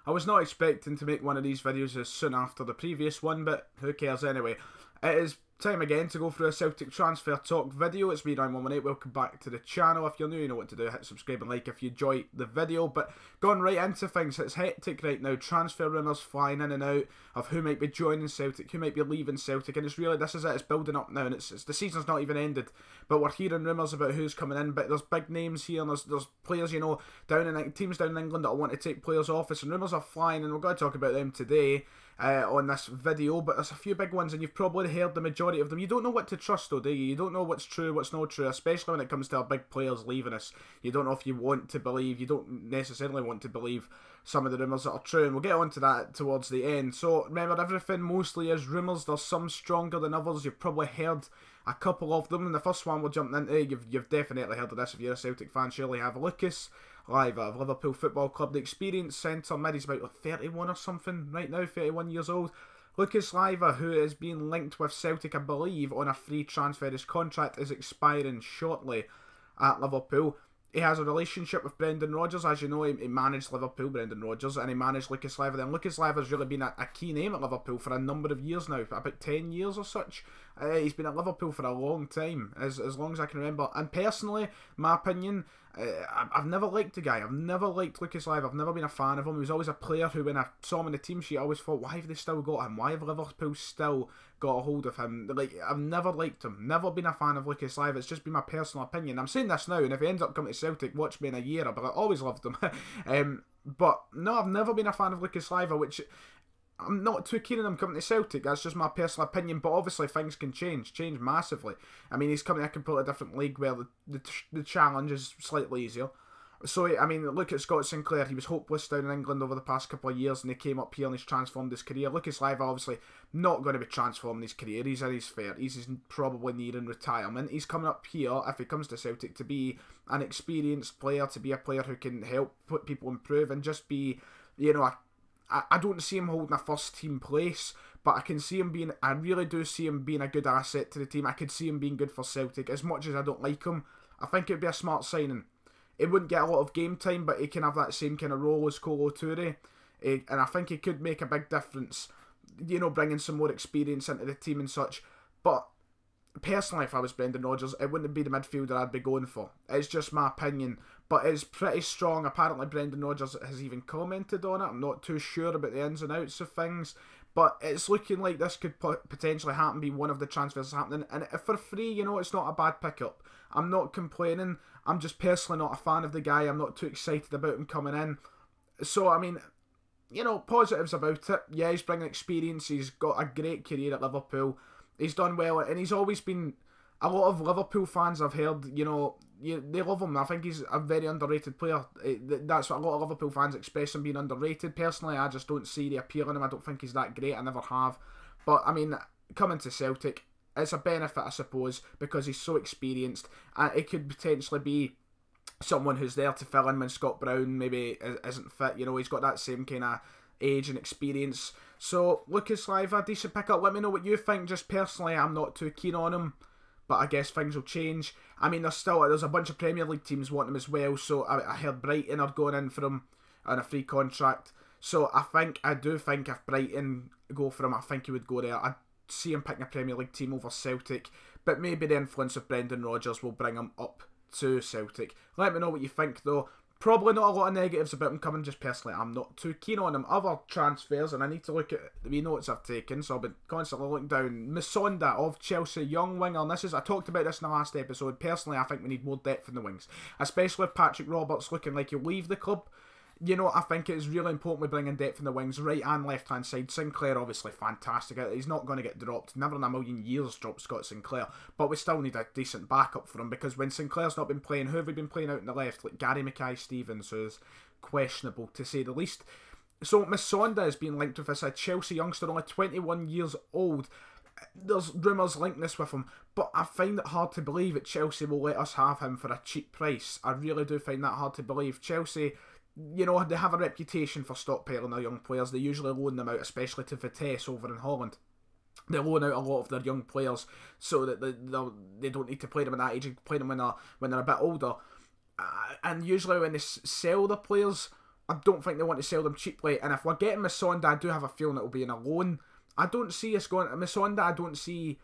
I was not expecting to make one of these videos as soon after the previous one, but who cares anyway. It is time again to go through a Celtic transfer talk video. It's me, Ryan118. Welcome back to the channel. If you're new, you know what to do. Hit subscribe and like if you enjoy the video. But going right into things, it's hectic right now. Transfer rumours flying in and out of who might be joining Celtic, who might be leaving Celtic. And it's really, this is it. It's building up now. And it's the season's not even ended. But we're hearing rumours about who's coming in. But there's big names here. And there's players, you know, teams down in England that want to take players off us. And rumours are flying. And we're going to talk about them today. On this video, but there's a few big ones and you've probably heard the majority of them. You don't know what to trust though, do you? You don't know what's true, what's not true, especially when it comes to our big players leaving us. You don't know if you want to believe, you don't necessarily want to believe some of the rumours that are true, and we'll get onto that towards the end. So remember, everything mostly is rumours. There's some stronger than others. You've probably heard a couple of them, and the first one we're jumping into, you've definitely heard of this if you're a Celtic fan. Surely have Leiva of Liverpool Football Club, the experienced centre mid. He's about like 31 or something right now, 31 years old. Lucas Leiva, who is being linked with Celtic, I believe, on a free transfer. His contract is expiring shortly at Liverpool. He has a relationship with Brendan Rodgers. As you know, he managed Liverpool, Brendan Rodgers, and he managed Lucas Leiva. Then Lucas Leiva has really been a key name at Liverpool for a number of years now, about 10 years or such. He's been at Liverpool for a long time, as long as I can remember. And personally, my opinion, I've never liked the guy. I've never liked Lucas Leiva. I've never been a fan of him. He was always a player who, when I saw him on the team sheet, I always thought, why have they still got him? Why have Liverpool still got a hold of him? Like, I've never liked him. Never been a fan of Lucas Leiva. It's just been my personal opinion. I'm saying this now, and if he ends up coming to Celtic, watch me in a year. But I always loved him. But no, I've never been a fan of Lucas Leiva, which I'm not too keen on him coming to Celtic. That's just my personal opinion. But obviously things can change massively. I mean, he's coming to a completely different league where the challenge is slightly easier. So, I mean, look at Scott Sinclair. He was hopeless down in England over the past couple of years, and he came up here and he's transformed his career. Lucas Leiva obviously not going to be transforming his career. He's in his 30s. He's probably nearing retirement. He's coming up here, if he comes to Celtic, to be an experienced player, to be a player who can help put people improve and just be, you know, I don't see him holding a first team place, but I can see him being, I really do see him being a good asset to the team. I could see him being good for Celtic. As much as I don't like him, I think it would be a smart signing. It wouldn't get a lot of game time, but he can have that same kind of role as Kolo Toure, and I think he could make a big difference, you know, bringing some more experience into the team and such. But personally, if I was Brendan Rodgers, it wouldn't be the midfielder I'd be going for. It's just my opinion, but it's pretty strong. Apparently Brendan Rodgers has even commented on it. I'm not too sure about the ins and outs of things, but it's looking like this could potentially happen, be one of the transfers happening, and if for free, you know, it's not a bad pickup. I'm not complaining. I'm just personally not a fan of the guy. I'm not too excited about him coming in. So, I mean, you know, positives about it. Yeah, he's bringing experience. He's got a great career at Liverpool. He's done well, and he's always been, a lot of Liverpool fans I've heard, you know, they love him. I think he's a very underrated player. That's what a lot of Liverpool fans express him being underrated. Personally, I just don't see the appeal in him. I don't think he's that great. I never have. But, I mean, coming to Celtic, it's a benefit, I suppose, because he's so experienced, and it could potentially be someone who's there to fill in when Scott Brown maybe isn't fit. You know, he's got that same kind of age and experience. So, Lucas Leiva, decent pickup. Let me know what you think. Just personally, I'm not too keen on him, but I guess things will change. I mean, there's a bunch of Premier League teams want him as well, so I heard Brighton are going in for him on a free contract. So, I do think if Brighton go for him, I think he would go there. I see him picking a Premier League team over Celtic, but maybe the influence of Brendan Rodgers will bring him up to Celtic. Let me know what you think though. Probably not a lot of negatives about him coming, just personally I'm not too keen on him. Other transfers, and I need to look at the wee notes I've taken, so I've been constantly looking down. Musonda of Chelsea, young winger, and I talked about this in the last episode. Personally, I think we need more depth in the wings, especially with Patrick Roberts looking like he'll leave the club. You know, I think it's really important we bring in depth in the wings, right and left hand side. Sinclair obviously fantastic. He's not going to get dropped. Never in a million years drop Scott Sinclair. But we still need a decent backup for him, because when Sinclair's not been playing, who have we been playing out in the left? Like Gary Mackay-Stevens, who's questionable to say the least. So Musonda has been linked with this Chelsea youngster, only 21 years old. There's rumours linking this with him, but I find it hard to believe that Chelsea will let us have him for a cheap price. I really do find that hard to believe. Chelsea, you know, they have a reputation for stockpiling their young players. They usually loan them out, especially to Vitesse over in Holland. They loan out a lot of their young players so that they don't need to play them at that age, play them when they're a bit older. And usually when they sell the players, I don't think they want to sell them cheaply. And if we're getting Masonda, I do have a feeling it'll be in a loan. I don't see us going to Masonda. I don't see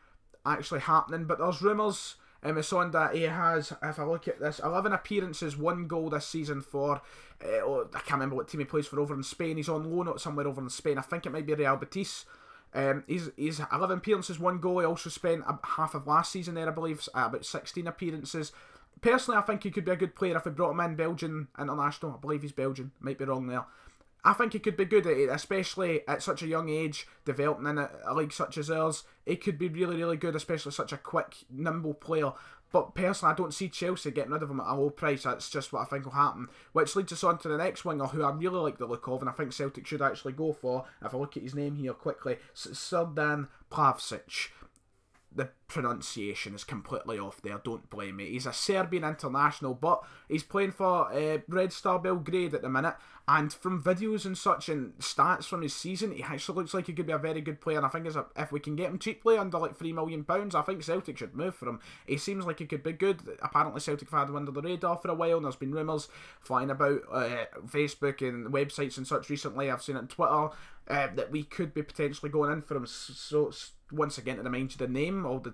actually happening. But there's rumours. Masonda, he has, if I look at this, 11 appearances, 1 goal this season for, I can't remember what team he plays for over in Spain. He's on loan somewhere over in Spain. I think it might be Real Betis. He's 11 appearances, 1 goal. He also spent half of last season there, I believe, about 16 appearances. Personally, I think he could be a good player if we brought him in. Belgian international, I believe he's Belgian, might be wrong there. I think he could be good at it, especially at such a young age, developing in a league such as ours. He could be really, really good, especially such a quick, nimble player. But personally, I don't see Chelsea getting rid of him at a low price. That's just what I think will happen. Which leads us on to the next winger, who I really like the look of, and I think Celtic should actually go for. If I look at his name here quickly, Serbian Plavsic. The pronunciation is completely off there, don't blame me. He's a Serbian international, but he's playing for Red Star Belgrade at the minute, and from videos and such and stats from his season, he actually looks like he could be a very good player, and I think if we can get him cheaply under like £3 million, I think Celtic should move for him. He seems like he could be good. Apparently Celtic have had him under the radar for a while, and there's been rumours flying about Facebook and websites and such recently. I've seen it on Twitter that we could be potentially going in for him. So once again, to remind you the name of the,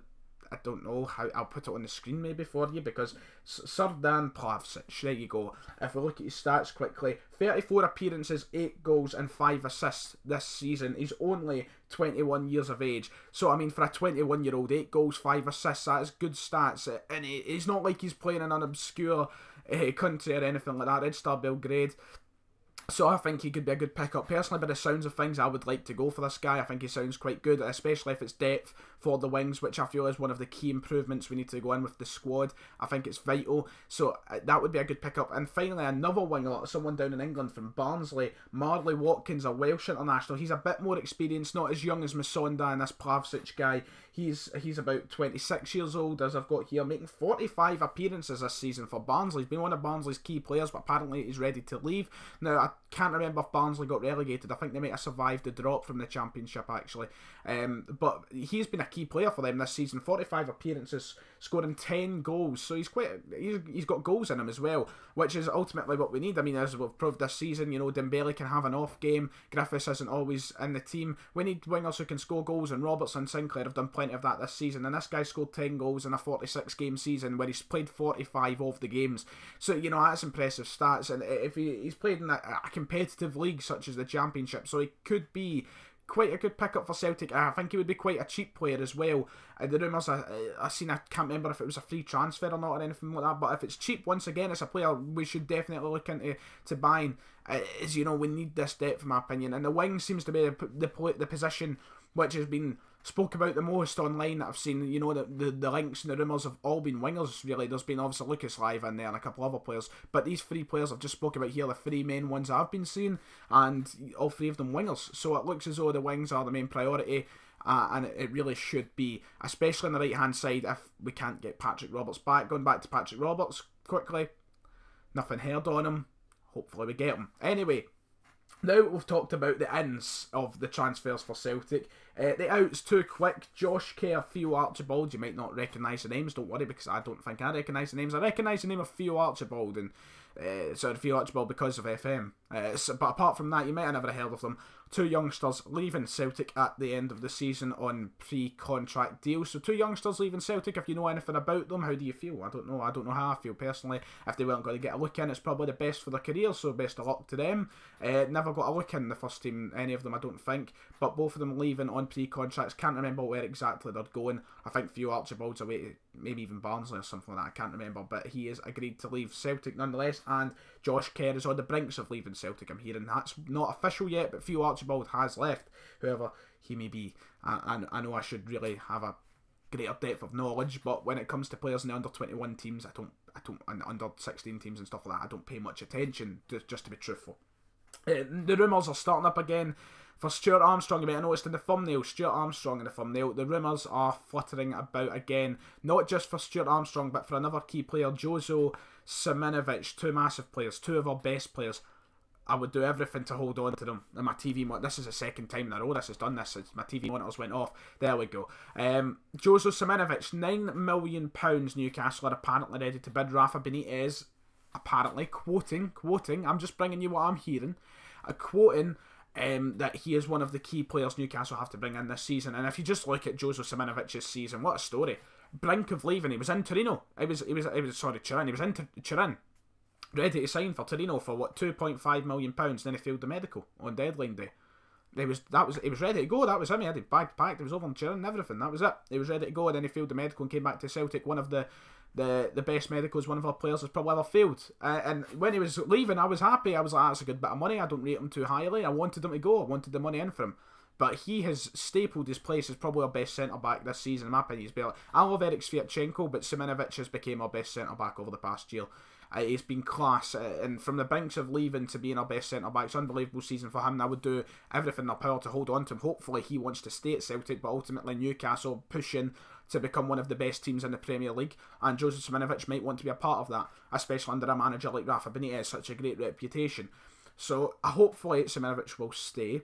I don't know how, I'll put it on the screen maybe for you, because Serdan Plavsic, there you go. If we look at his stats quickly, 34 appearances, 8 goals and 5 assists this season. He's only 21 years of age. So, I mean, for a 21-year-old, 8 goals, 5 assists, that is good stats. And it's not like he's playing in an obscure country or anything like that. Red Star Belgrade. So I think he could be a good pickup. Personally, by the sounds of things, I would like to go for this guy. I think he sounds quite good, especially if it's depth for the wings, which I feel is one of the key improvements we need to go in with the squad. I think it's vital. So that would be a good pickup. And finally, another winger, someone down in England from Barnsley, Marley Watkins, a Welsh international. He's a bit more experienced, not as young as Masonda and this Plavsic guy. He's about 26 years old, as I've got here, making 45 appearances this season for Barnsley. He's been one of Barnsley's key players, but apparently he's ready to leave. Now, I can't remember if Barnsley got relegated. I think they might have survived the drop from the Championship, actually. But he's been a key player for them this season. 45 appearances, scoring 10 goals. So he's got goals in him as well, which is ultimately what we need. I mean, as we've proved this season, you know, Dembele can have an off game. Griffiths isn't always in the team. We need wingers who can score goals, and Robertson and Sinclair have done plenty of that this season. And this guy scored 10 goals in a 46-game season where he's played 45 of the games. So, you know, that's impressive stats. And if he's played in a competitive league such as the Championship, so he could be quite a good pickup for Celtic. I think he would be quite a cheap player as well. The rumours I seen, I can't remember if it was a free transfer or not or anything like that, but if it's cheap, once again, it's a player we should definitely look into buying. As you know, we need this depth, in my opinion, and the wing seems to be the position which has been spoke about the most online that I've seen. You know, the links and the rumours have all been wingers, really. There's been obviously Lucas Leiva in there and a couple other players, but these 3 players I've just spoke about here, the 3 main ones I've been seeing, and all 3 of them wingers. So it looks as though the wings are the main priority, and it really should be, especially on the right hand side if we can't get Patrick Roberts back. Going back to Patrick Roberts quickly, nothing heard on him. Hopefully we get him. Anyway, now we've talked about the ins of the transfers for Celtic. The outs, too quick. Josh Kerr, Theo Archibald. You might not recognise the names, don't worry, because I don't think I recognise the names. I recognise the name of Theo Archibald, and Theo Archibald because of FM. But apart from that, you might have never heard of them. 2 youngsters leaving Celtic at the end of the season on pre-contract deals. So 2 youngsters leaving Celtic. If you know anything about them, how do you feel? I don't know. I don't know how I feel personally. If they weren't going to get a look in, it's probably the best for their career, so best of luck to them. Never got a look in the first team, any of them, I don't think. But both of them leaving on pre-contracts. Can't remember where exactly they're going. I think Theo Archibald's away to maybe even Barnsley or something like that. I can't remember. But he has agreed to leave Celtic nonetheless. And Josh Kerr is on the brinks of leaving Celtic, I'm hearing. That's not official yet, but Theo Archibald has left, whoever he may be. I know I should really have a greater depth of knowledge, but when it comes to players in the under-21 teams, I don't, and under-16 teams and stuff like that, I don't pay much attention, just to be truthful. The rumours are starting up again for Stuart Armstrong. You might have noticed in the thumbnail, Stuart Armstrong in the thumbnail. The rumours are fluttering about again, not just for Stuart Armstrong, but for another key player, Jozo Simunovic. 2 massive players, 2 of our best players. I would do everything to hold on to them. And my TV monitor, this is the second time in a row this has done this. My TV monitors went off. There we go. Jozo Simunovic, £9 million Newcastle are apparently ready to bid. Rafa Benitez apparently, quoting, I'm just bringing you what I'm hearing, quoting that he is one of the key players Newcastle have to bring in this season. And if you just look at Joseph Simunovic's season, what a story. Brink of leaving, he was in Torino. Turin. He was in Turin, ready to sign for Torino for what, £2.5 million. Then he failed the medical on deadline day. He was ready to go. That was him. He had his bag packed. He was over in Turin and everything. That was it. He was ready to go, and then he failed the medical and came back to Celtic. One of the best medicals one of our players has probably ever failed. And when he was leaving, I was happy. I was like, that's a good bit of money. I don't rate him too highly. I wanted him to go. I wanted the money in for him. But he has stapled his place as probably our best centre-back this season, in my opinion. I love Eric Sviatchenko, but Simunovic has become our best centre-back over the past year. He's been class, and from the brinks of leaving to being our best centre-back, it's an unbelievable season for him, and I would do everything in their power to hold on to him. Hopefully he wants to stay at Celtic, but ultimately Newcastle pushing to become one of the best teams in the Premier League, and Joseph Simunovic might want to be a part of that, especially under a manager like Rafa Benitez, such a great reputation. So hopefully Simunovic will stay.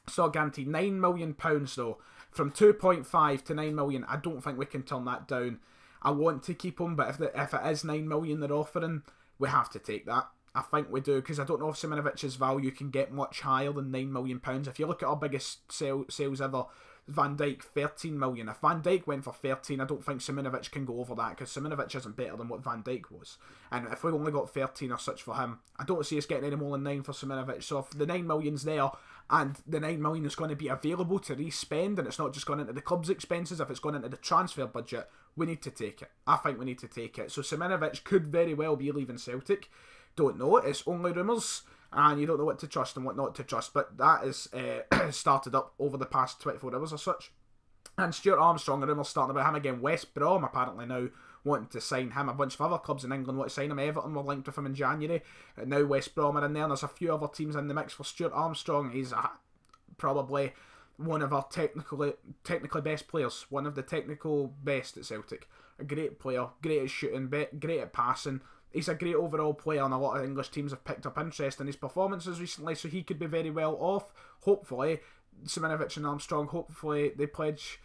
So guaranteed £9 million though, from 2.5 to 9 million. I don't think we can turn that down. I want to keep him, but if it is 9 million they're offering, we have to take that. I think we do, because I don't know if Simonovic's value can get much higher than £9 million. If you look at our biggest sales ever, Van Dijk, 13 million. If Van Dijk went for 13, I don't think Simunovic can go over that, because Simunovic isn't better than what Van Dijk was. And if we only got 13 or such for him, I don't see us getting any more than 9 for Simunovic. So if the 9 million's there, and the 9 million is going to be available to re-spend, and it's not just going into the club's expenses, if it's going into the transfer budget, we need to take it. I think we need to take it. So Simunovic could very well be leaving Celtic. Don't know. It's only rumours, and you don't know what to trust and what not to trust. But that is started up over the past 24 hours or such. And Stuart Armstrong, a rumour starting about him again. West Brom apparently now wanting to sign him. A bunch of other clubs in England want to sign him. Everton were linked with him in January. And now West Brom are in there. And there's a few other teams in the mix for Stuart Armstrong. He's probably one of our technically best players. One of the technical best at Celtic. A great player. Great at shooting. Great at passing. He's a great overall player, and a lot of English teams have picked up interest in his performances recently, so he could be very well off. Hopefully, Simunovic and Armstrong, hopefully they pledge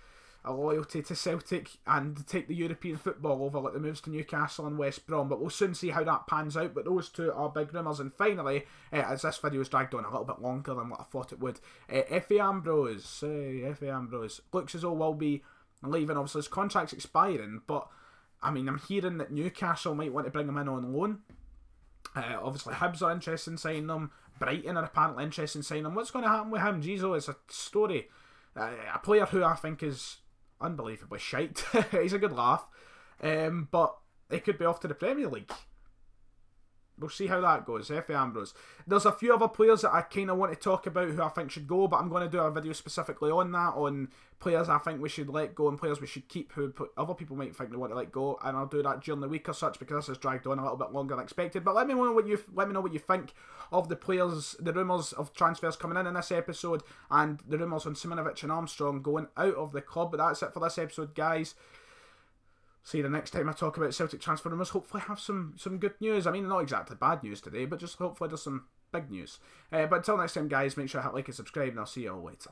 a loyalty to Celtic and take the European football over like the moves to Newcastle and West Brom, but we'll soon see how that pans out. But those two are big rumours. And finally, as this video has dragged on a little bit longer than what I thought it would, Efe Ambrose looks as though we'll be leaving. Obviously his contract's expiring, but I mean, I'm hearing that Newcastle might want to bring him in on loan. Obviously Hibs are interested in signing him. Brighton are apparently interested in signing him. What's going to happen with him? Jeez, it's a story. A player who I think is unbelievably shite. He's a good laugh. But he could be off to the Premier League. We'll see how that goes. Efe Ambrose. There's a few other players that I kind of want to talk about who I think should go, but I'm going to do a video specifically on that, on players I think we should let go and players we should keep who other people might think they want to let go, and I'll do that during the week or such, because this has dragged on a little bit longer than expected. But let me know what you think of the players, the rumours of transfers coming in this episode, and the rumours on Simunovic and Armstrong going out of the club. But that's it for this episode, guys. See you the next time I talk about Celtic transfer rumours. Hopefully have some good news. I mean, not exactly bad news today, but just hopefully there's some big news. But until next time, guys, make sure to hit like and subscribe, and I'll see you all later.